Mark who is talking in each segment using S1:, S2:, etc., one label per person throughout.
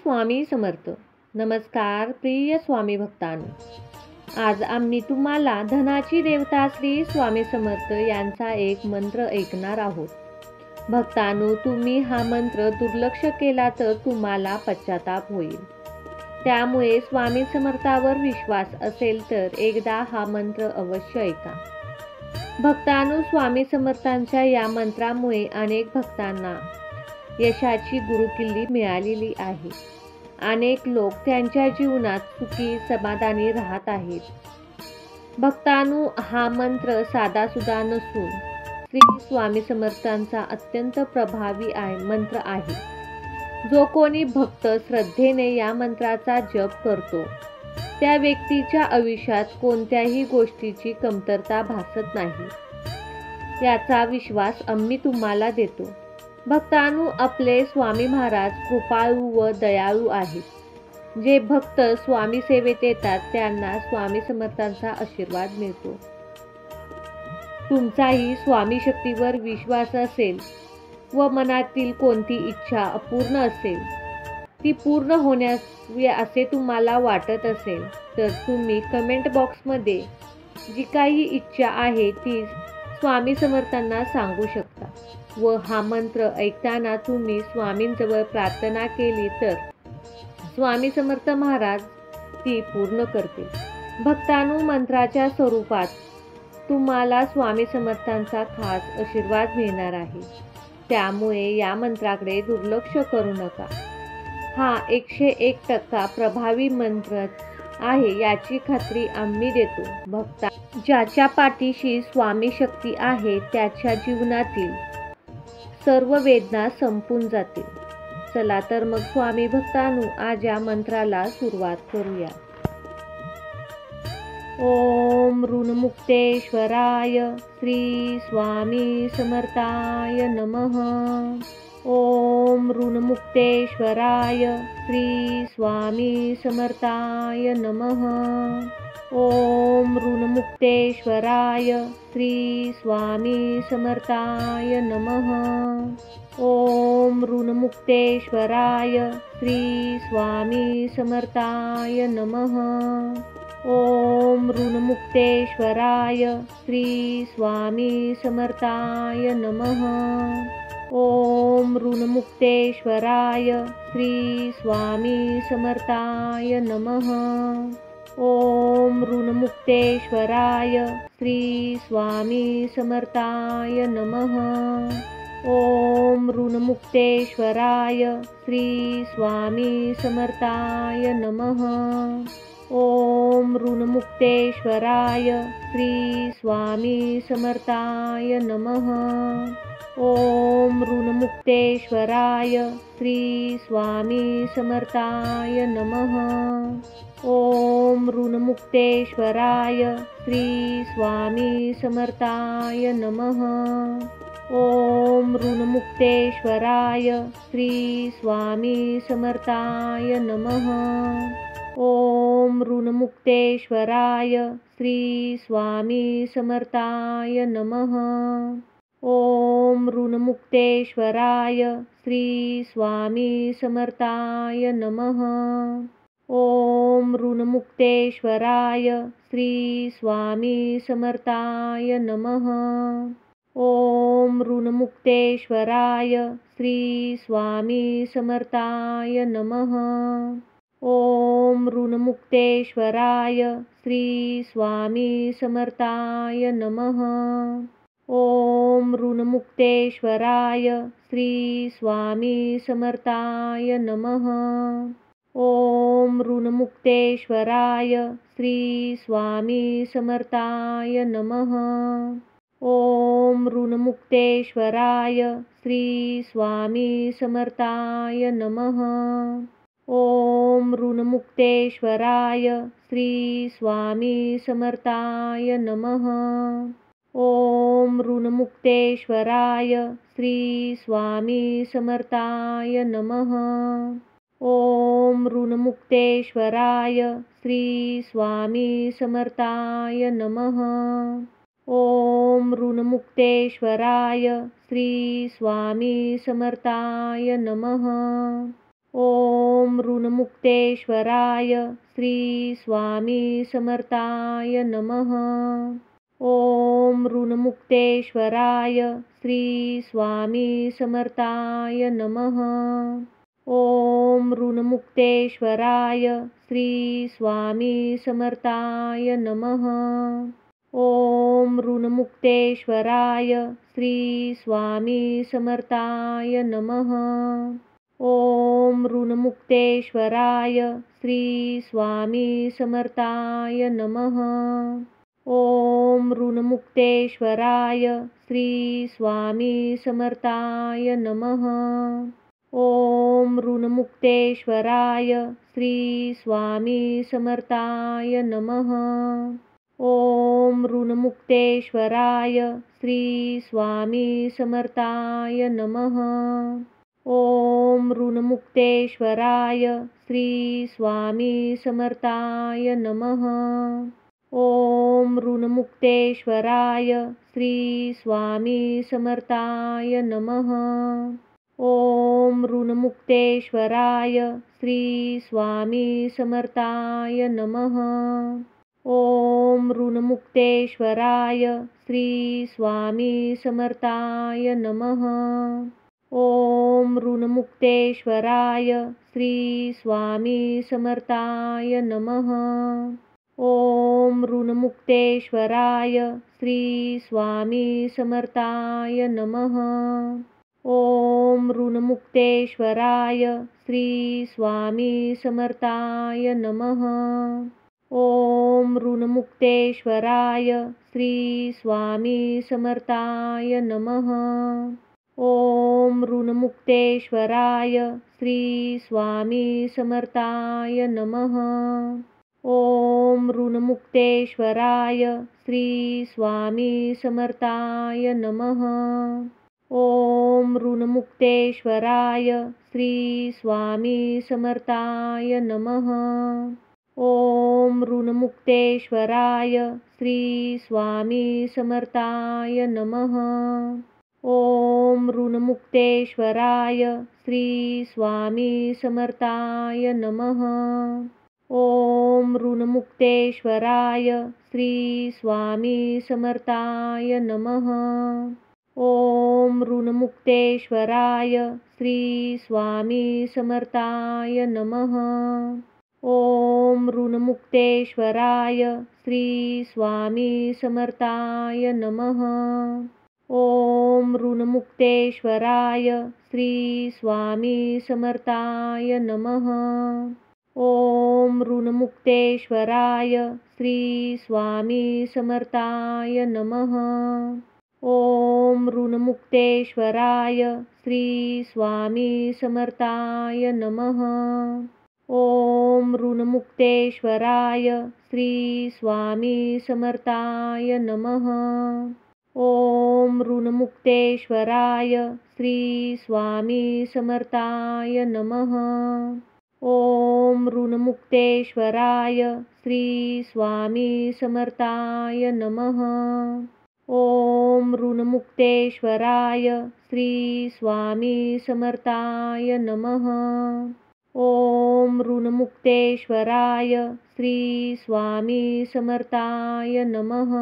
S1: स्वामी समर्थ. नमस्कार प्रिय स्वामी भक्तांनो. आज आम्ही तुम्हाला धनाची देवता श्री स्वामी समर्थ यांचा एक मंत्र ऐकणार आहोत. भक्तांनो, तुम्ही हा मंत्र दुर्लक्ष केला तर तुम्हाला पश्चाताप होईल. त्यामुळे स्वामी समर्थावर विश्वास असेल तर एकदा हा मंत्र अवश्य ऐका. भक्तांनो, स्वामी समर्थांच्या या मंत्रामुळे अनेक भक्तांना यशाची गुरुकिल्ली मिळालेली आहे. अनेक लोक त्यांच्या जीवनात सुखी समाधानी राहत आहेत. भक्तांनो, हा मंत्र साधासुद्धा नसून श्री स्वामी समर्थांचा अत्यंत प्रभावी मंत्र आहे. जो कोणी भक्त श्रद्धेने या मंत्राचा जप करतो त्या व्यक्तीच्या आयुष्यात कोणत्याही गोष्टीची कमतरता भासत नाही, याचा विश्वास आम्ही तुम्हाला देतो. भक्तांनो, आपले स्वामी महाराज कृपाळू व दयाळू आहेत. जे भक्त स्वामी सेवेत येतात त्यांना स्वामी समर्थांचा आशीर्वाद मिळतो. तुमचाही स्वामी शक्तीवर विश्वास असेल व मनातील कोणती इच्छा अपूर्ण असेल, ती पूर्ण होण्यास असे तुम्हाला वाटत असेल तर तुम्ही कमेंट बॉक्समध्ये जी काही इच्छा आहे ती स्वामी समर्थांना सांगू शकता व हा मंत्र ऐकताना तुम्ही स्वामींजवळ प्रार्थना केली तर स्वामी समर्थ महाराज ती पूर्ण करतील. भक्तांनो, मंत्राच्या स्वरूपात तुम्हाला स्वामी समर्थांचा खास आशीर्वाद मिळणार आहे. त्यामुळे या मंत्राकडे दुर्लक्ष करू नका. हा 101% प्रभावी मंत्र आहे याची खात्री आम्ही देतो. भक्ता ज्याच्या पाठीशी स्वामी शक्ती आहे त्याच्या जीवनातील सर्व वेदना संपून जातील. चला तर मग स्वामी भक्तांनो, आज या मंत्राला सुरुवात करूया. ओम ऋणमुक्तेश्वराय श्री स्वामी समर्थाय नमः. ओम ऋणमुक्तेश्वराय श्री स्वामी समर्थाय नमः. ओम ऋणमुक्तेश्वराय श्री स्वामी समर्थाय नमः. ओम ऋणमुक्तेश्वराय श्री स्वामी समर्थाय नमः. ओम ऋणमुक्तेश्वराय श्री स्वामी समर्थाय नमः. ओम ऋणमुक्तेश्वराय श्री स्वामी समर्थाय नमः. ओम ऋणमुक्तेश्वराय श्री स्वामी समर्थाय नमः. ओम ऋणमुक्तेश्वराय श्री स्वामी समर्थाय नमः. ओम ऋणमुक्तेश्वराय श्री स्वामी समर्थाय नमः. ओम ऋणमुक्तेश्वराय श्री स्वामी समर्थाय नमः. ओम ऋणमुक्तेश्वराय श्री स्वामी समर्थाय नमः. ओम ऋणमुक्तेश्वराय श्री स्वामी समर्थाय नमः. ओम ऋणमुक्तेश्वराय श्री स्वामी समर्थाय नमः. ओम ऋणमुक्तेश्वराय श्री स्वामी समर्थाय नमः. ओम ऋणमुक्तेश्वराय श्री स्वामी समर्थाय नमः. ओम ऋणमुक्तेश्वराय श्री स्वामी समर्थाय नमः. ओम ऋणमुक्तेश्वराय श्री स्वामी समर्थाय नमः. ओम ऋणमुक्तेश्वराय श्री स्वामी समर्थाय नमः. ओम ऋणमुक्तेश्वराय श्री स्वामी समर्थाय नमः. ओम ऋणमुक्तेश्वराय श्री स्वामी समर्थाय नमः. ओम ऋणमुक्तेश्वराय श्री स्वामी समर्थाय नमः. ओम ऋणमुक्तेश्वराय श्री स्वामी समर्थाय नमः. ओम ऋणमुक्तेश्वराय श्री स्वामी समर्थाय नमः. ओम ऋणमुक्तेश्वराय श्री स्वामी समर्थाय नमः. ओम ऋणमुक्तेश्वराय श्री स्वामी समर्थाय नमः। ओम ऋणमुक्तेश्वराय श्री स्वामी समर्थाय नमः। ओम ऋणमुक्तेश्वराय श्री स्वामी समर्थाय नमः। ओम ऋणमुक्तेश्वराय श्री स्वामी समर्थाय नमः। ओम ऋणमुक्तेश्वराय श्री स्वामी समर्थाय नमः। ओम ऋणमुक्तेश्वराय श्री स्वामी समर्थाय नमः। ओम ऋणमुक्तेश्वराय श्री स्वामी समर्थाय नमः। ओम ऋणमुक्तेश्वराय श्री स्वामी समर्थाय नमः। ओम ऋणमुक्तेश्वराय श्री स्वामी समर्थाय नमः। ओम ऋणमुक्तेश्वराय श्री स्वामी समर्थाय नमः। ओम ऋणमुक्तेश्वराय श्री स्वामी समर्थाय नमः। ओम ऋणमुक्तेश्वराय श्री स्वामी समर्थाय नमः। ओम ऋणमुक्तेश्वराय श्री स्वामी समर्थाय नमः। ओम ऋणमुक्तेश्वराय श्री स्वामी समर्थाय नमः। ओम ऋणमुक्तेश्वराय श्री स्वामी समर्थाय नमः। ओम ऋणमुक्तेश्वराय श्री स्वामी समर्थाय नमः। ओम ऋणमुक्तेश्वराय श्री स्वामी समर्थाय नमः। ओम ऋणमुक्तेश्वराय श्री स्वामी समर्थाय नमः। ओम ऋणमुक्तेश्वराय श्री स्वामी समर्थाय नमः। ओम ऋणमुक्तेश्वराय श्री स्वामी समर्थाय नमः। ओम ऋणमुक्तेश्वराय श्री स्वामी समर्थाय नमः। ओम ऋणमुक्तेश्वराय श्री स्वामी समर्थाय नमः। ओम ऋणमुक्तेश्वराय श्री स्वामी समर्थाय नमः। ओम ऋणमुक्तेश्वराय श्री स्वामी समर्थाय नमः। ओम ऋणमुक्तेश्वराय श्री स्वामी समर्थाय नमः। ओम ऋणमुक्तेश्वराय श्री स्वामी समर्थाय नमः। ओम ऋणमुक्तेश्वराय श्री स्वामी समर्थाय नमः। ओम ऋणमुक्तेश्वराय श्री स्वामी समर्थाय नमः। ओम ऋणमुक्तेश्वराय श्री स्वामी समर्थाय नमः। ओम ऋणमुक्तेश्वराय श्री स्वामी समर्थाय नमः। ओम ऋणमुक्तेश्वराय श्री स्वामी समर्थाय नमः। ओम ऋणमुक्तेश्वराय श्री स्वामी समर्थाय नमः।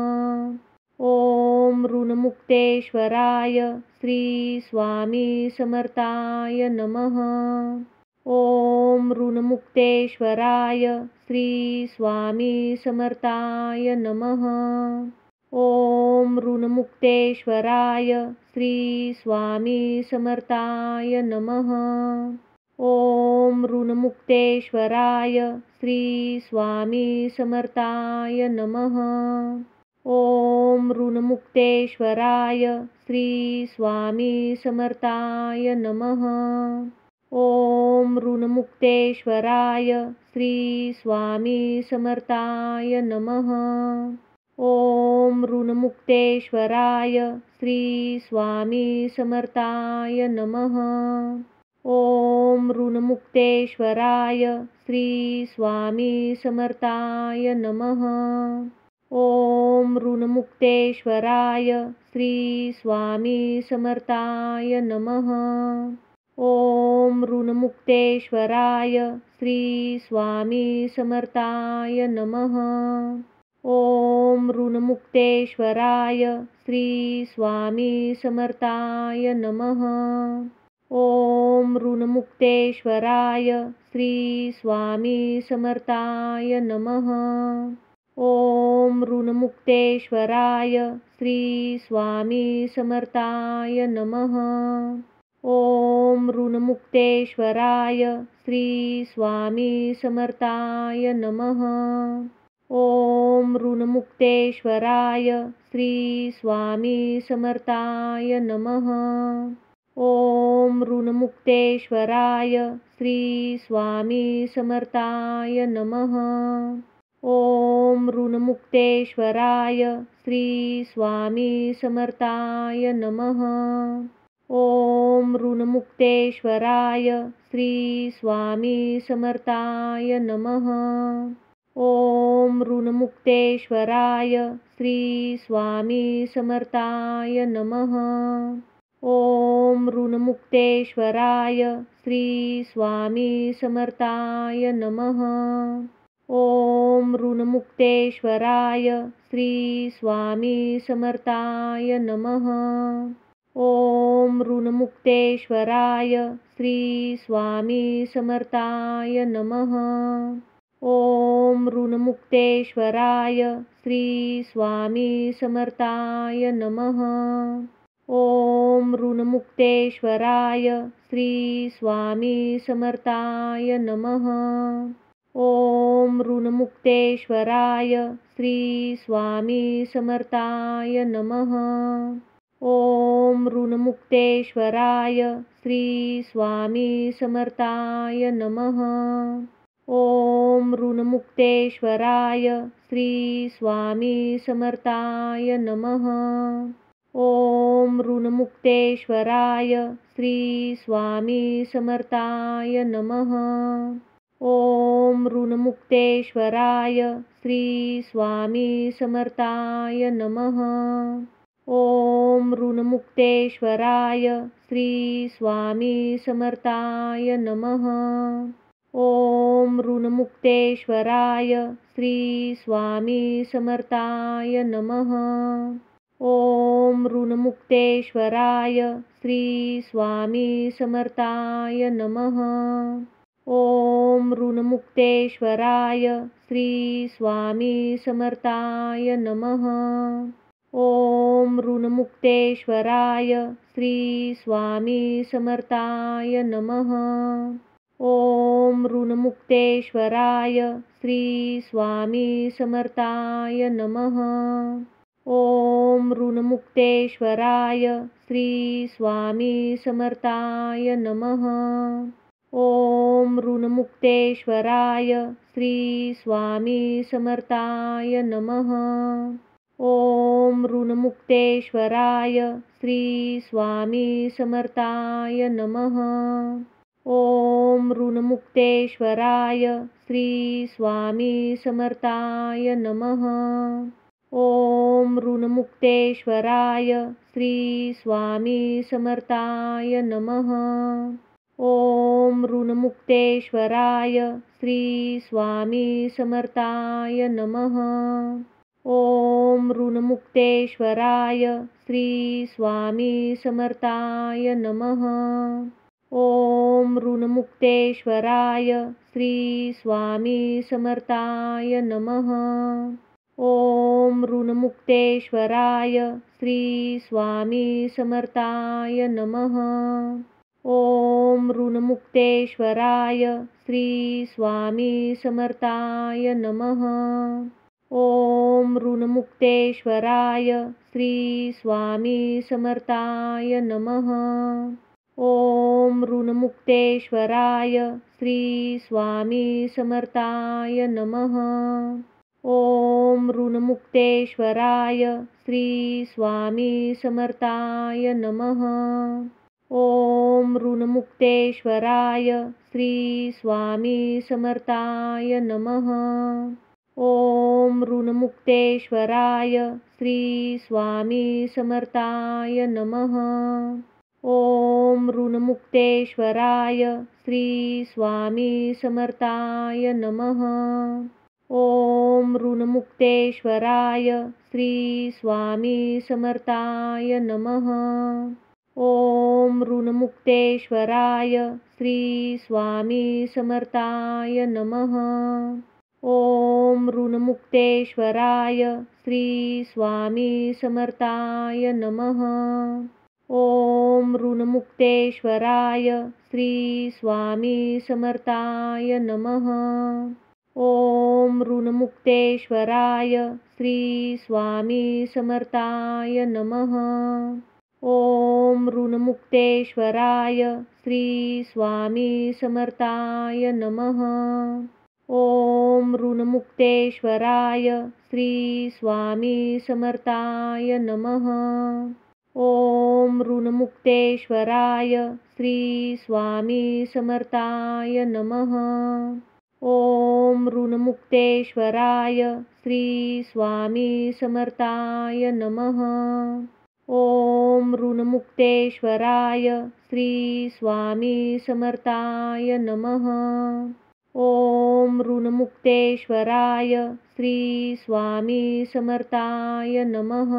S1: ओम ऋणमुक्तेश्वराय श्री स्वामी समर्थाय नमः। ओम ऋणमुक्तेश्वराय श्री स्वामी समर्थाय नमः। ओम ऋणमुक्तेश्वराय श्री स्वामी समर्थाय नमः। ओम ऋणमुक्तेश्वराय श्री स्वामी समर्थाय नमः। ओम ऋणमुक्तेश्वराय श्री स्वामी समर्थाय नमः। ओम ऋणमुक्तेश्वराय श्री स्वामी समर्थाय नमः। ओम ऋणमुक्तेश्वराय श्री स्वामी समर्थाय नमः। ओम ऋणमुक्तेश्वराय श्री स्वामी समर्थाय नमः। ओम ऋणमुक्तेश्वराय श्री स्वामी समर्थाय नमः। ओम ऋणमुक्तेश्वराय श्री स्वामी समर्थाय नमः. ओम ऋणमुक्तेश्वराय श्री स्वामी समर्थाय नमः. ओम ऋणमुक्तेश्वराय श्री स्वामी समर्थाय नमः. ओम ऋणमुक्तेश्वराय श्री स्वामी समर्थाय नमः. ओम ऋणमुक्तेश्वराय श्री स्वामी समर्थाय नमः. ओम ऋणमुक्तेश्वराय श्री स्वामी समर्थाय नमः. ओम ऋणमुक्तेश्वराय श्री स्वामी समर्थाय नमः. ओम ऋणमुक्तेश्वराय श्री स्वामी समर्थाय नमः. ओम ऋणमुक्तेश्वराय श्री स्वामी समर्थाय नमः. ओम ऋणमुक्तेश्वराय श्री स्वामी समर्थाय नमः. ओम ऋणमुक्तेश्वराय श्री स्वामी समर्थाय नमः. ओम ऋणमुक्तेश्वराय श्री स्वामी समर्थाय नमः. ओम ऋणमुक्तेश्वराय श्री स्वामी समर्थाय नमः. ओम ऋणमुक्तेश्वराय श्री स्वामी समर्थाय नमः. ओम ऋणमुक्तेश्वराय श्री स्वामी समर्थाय नमः. ओम ऋणमुक्तेश्वराय श्री स्वामी समर्थाय नमः. ओम ऋणमुक्तेश्वराय श्री स्वामी समर्थाय नमः. ओम ऋणमुक्तेश्वराय श्री स्वामी समर्थाय नमः. ओम ऋणमुक्तेश्वराय श्री स्वामी समर्थाय नमः. ओम ऋणमुक्तेश्वराय श्री स्वामी समर्थाय नमः. ओम ऋणमुक्तेश्वराय श्री स्वामी समर्थाय नमः. ओम ऋणमुक्तेश्वराय श्री स्वामी समर्थाय नमः. ओम ऋणमुक्तेश्वराय श्री स्वामी समर्थाय नमः. ओम ऋणमुक्तेश्वराय श्री स्वामी समर्थाय नमः. ओम ऋणमुक्तेश्वराय श्री स्वामी समर्थाय नमः. ओम ऋणमुक्तेश्वराय श्री स्वामी समर्थाय नमः. ओम ऋणमुक्तेश्वराय श्री स्वामी समर्थाय नमः. ओम ऋणमुक्तेश्वराय श्री स्वामी समर्थाय नमः. ओम ऋणमुक्तेश्वराय श्री स्वामी समर्थाय नमः. ओम ऋणमुक्तेश्वराय श्री स्वामी समर्थाय नमः. ओम ऋणमुक्तेश्वराय श्री स्वामी समर्थाय नमः. ओम ऋणमुक्तेश्वराय श्री स्वामी समर्थाय नमः. ओम ऋणमुक्तेश्वराय श्री स्वामी समर्थाय नमः. ओम ऋणमुक्तेश्वराय श्री स्वामी समर्थाय नमः. ओम ऋणमुक्तेश्वराय श्री स्वामी समर्थाय नमः. ओम ऋणमुक्तेश्वराय श्री स्वामी समर्थाय नमः. ओम ऋणमुक्तेश्वराय श्री स्वामी समर्थाय नमः. ओम ऋणमुक्तेश्वराय श्री स्वामी समर्थाय नमः. ओम ऋणमुक्तेश्वराय श्री स्वामी समर्थाय नमः. ओम ऋणमुक्तेश्वराय श्री स्वामी समर्थाय नमः. ओम ऋणमुक्तेश्वराय श्री स्वामी समर्थाय नमः. ओम ऋणमुक्तेश्वराय श्री स्वामी समर्थाय नमः। ओम ऋणमुक्तेश्वराय श्री स्वामी समर्थाय नमः। ओम ऋणमुक्तेश्वराय श्री स्वामी समर्थाय नमः। ओम ऋणमुक्तेश्वराय श्री स्वामी समर्थाय नमः। ओम ऋणमुक्तेश्वराय श्री स्वामी समर्थाय नमः। ओम ऋणमुक्तेश्वराय श्री स्वामी समर्थाय नमः। ओम ऋणमुक्तेश्वराय श्री स्वामी समर्थाय नमः। ओम ऋणमुक्तेश्वराय श्री स्वामी समर्थाय नमः। ओम ऋणमुक्तेश्वराय श्री स्वामी समर्थाय नमः। ओम ऋणमुक्तेश्वराय श्री स्वामी समर्थाय नमः। ओम ऋणमुक्तेश्वराय श्री स्वामी समर्थाय नमः। ओम ऋणमुक्तेश्वराय श्री स्वामी समर्थाय नमः।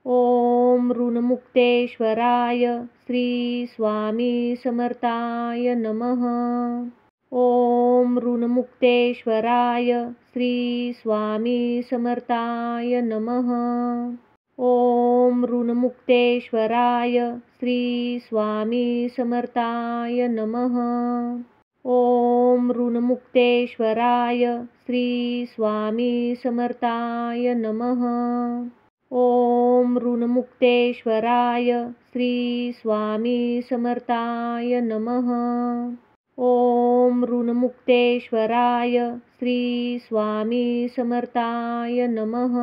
S1: ओम ऋणमुक्तेश्वराय श्री स्वामी समर्थाय नमः। ओम ऋणमुक्तेश्वराय श्री स्वामी समर्थाय नमः। ओम ऋणमुक्तेश्वराय श्री स्वामी समर्थाय नमः। ओम ऋणमुक्तेश्वराय श्री स्वामी समर्थाय नमः। ओम ऋणमुक्तेश्वराय श्री स्वामी समर्थाय नमः। ओम ऋणमुक्तेश्वराय श्री स्वामी समर्थाय नमः।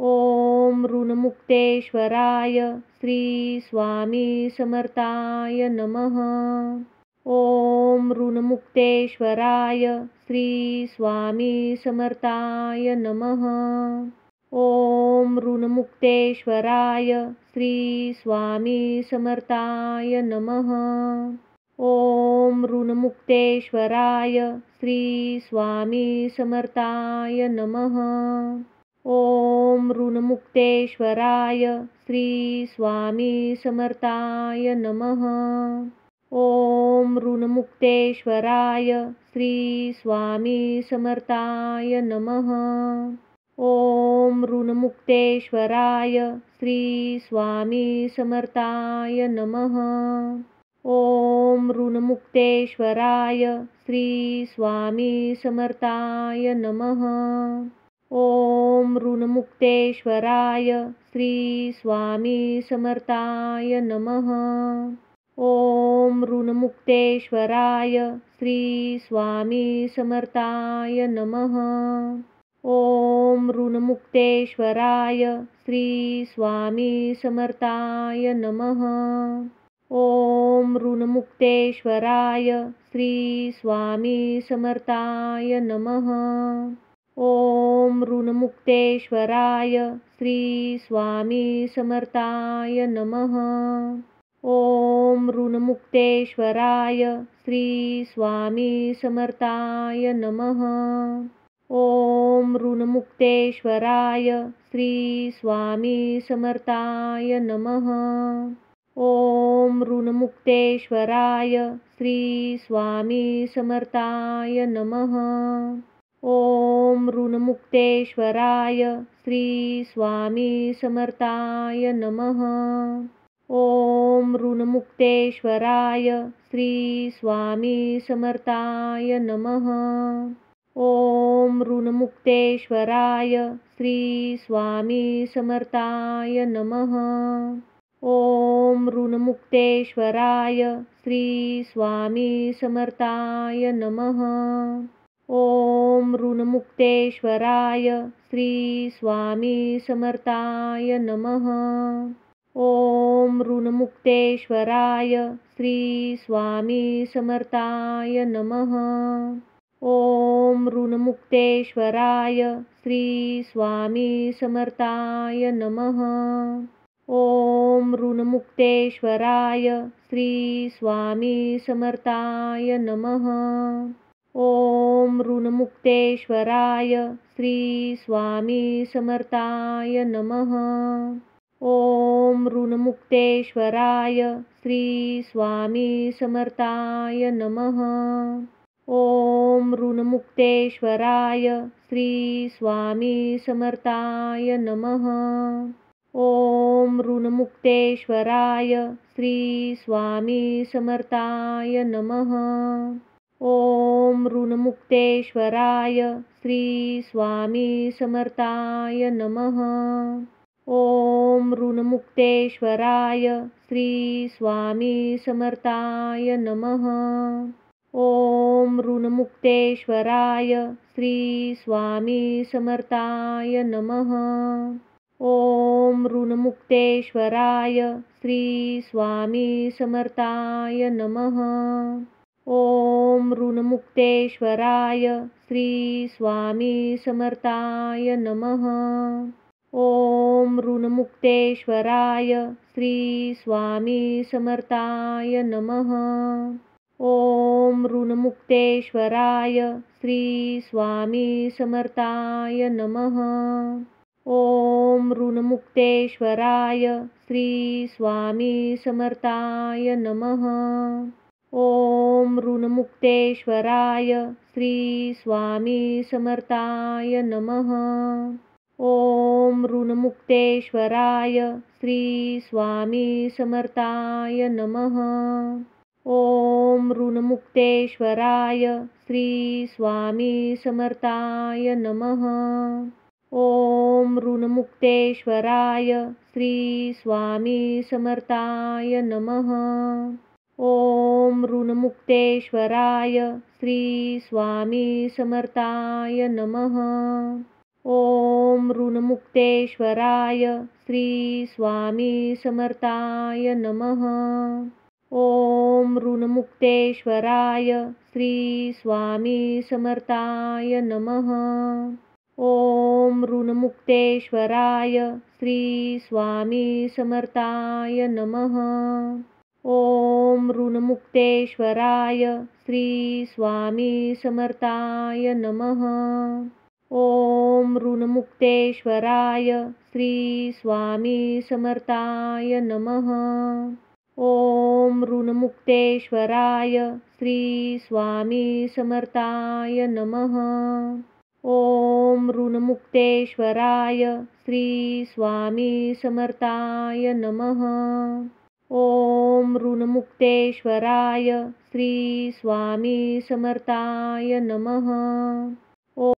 S1: ओम ऋणमुक्तेश्वराय श्री स्वामी समर्थाय नमः। ओम ऋणमुक्तेश्वराय श्री स्वामी समर्थाय नमः। ओम ऋणमुक्तेश्वराय श्री स्वामी समर्थाय नमः। ओम ऋणमुक्तेश्वराय श्री स्वामी समर्थाय नमः। ओम ऋणमुक्तेश्वराय श्री स्वामी समर्थाय नमः। ओम ऋणमुक्तेश्वराय श्री स्वामी समर्थाय नमः। ओम ऋणमुक्तेश्वराय श्री स्वामी समर्थाय नमः। ओम ऋणमुक्तेश्वराय श्री स्वामी समर्थाय नमः। ओम ऋणमुक्तेश्वराय श्री स्वामी समर्थाय नमः। ओम ऋणमुक्तेश्वराय श्री स्वामी समर्थाय नमः। ओम ऋणमुक्तेश्वराय श्री स्वामी समर्थाय नमः। ओम ऋणमुक्तेश्वराय श्री स्वामी समर्थाय नमः। ओम ऋणमुक्तेश्वराय श्री स्वामी समर्थाय नमः। ओम ऋणमुक्तेश्वराय श्री स्वामी समर्थाय नमः। ओम ऋणमुक्तेश्वराय श्री स्वामी समर्थाय नमः। ओम ऋणमुक्तेश्वराय श्री स्वामी समर्थाय नमः। ओम ऋणमुक्तेश्वराय श्री स्वामी समर्थाय नमः। ओम ऋणमुक्तेश्वराय श्री स्वामी समर्थाय नमः। ओम ऋणमुक्तेश्वराय श्री स्वामी समर्थाय नमः। ओम ऋणमुक्तेश्वराय श्री स्वामी समर्थाय नमः। ओम ऋणमुक्तेश्वराय श्री स्वामी समर्थाय नमः। ओम ऋणमुक्तेश्वराय श्री स्वामी समर्थाय नमः। ओम ऋणमुक्तेश्वराय श्री स्वामी समर्थाय नमः। ओम ऋणमुक्तेश्वराय श्री स्वामी समर्थाय नमः। ओम ऋणमुक्तेश्वराय श्री स्वामी समर्थाय नमः। ओम ऋणमुक्तेश्वराय श्री स्वामी समर्थाय नमः। ओम ऋणमुक्तेश्वराय श्री स्वामी समर्थाय नमः। ओम ऋणमुक्तेश्वराय श्री स्वामी समर्थाय नमः। ओम ऋणमुक्तेश्वराय श्री स्वामी समर्थाय नमः। ओम ऋणमुक्तेश्वराय श्री स्वामी समर्थाय नमः। ओम ऋणमुक्तेश्वराय श्री स्वामी समर्थाय नमः। ओम ऋणमुक्तेश्वराय श्री स्वामी समर्थाय नमः। ओम ऋणमुक्तेश्वराय श्री स्वामी समर्थाय नमः। ओम ऋणमुक्तेश्वराय श्री स्वामी समर्थाय नमः। ओम ऋणमुक्तेश्वराय श्री स्वामी समर्थाय नमः। ओम ऋणमुक्तेश्वराय श्री स्वामी समर्थाय नमः। ओम ऋणमुक्तेश्वराय श्री स्वामी समर्थाय नमः। ओम ऋणमुक्तेश्वराय श्री स्वामी समर्थाय नमः। ओम ऋणमुक्तेश्वराय श्री स्वामी समर्थाय नमः। ओम ऋणमुक्तेश्वराय श्री स्वामी समर्थाय नमः। ओम ऋणमुक्तेश्वराय श्री स्वामी समर्थाय नमः। ओम ऋणमुक्तेश्वराय श्री स्वामी समर्थाय नमः। ओम ऋणमुक्तेश्वराय श्री स्वामी समर्थाय नमः। ओम ऋणमुक्तेश्वराय श्री स्वामी समर्थाय नमः। ओम ऋणमुक्तेश्वराय श्री स्वामी समर्थाय नमः। ओम ऋणमुक्तेश्वराय श्री स्वामी समर्थाय नमः। ओम ऋणमुक्तेश्वराय श्री स्वामी समर्थाय नमः। ओम ऋणमुक्तेश्वराय श्री स्वामी समर्थाय नमः। ओम ऋणमुक्तेश्वराय श्री स्वामी समर्थाय नमः।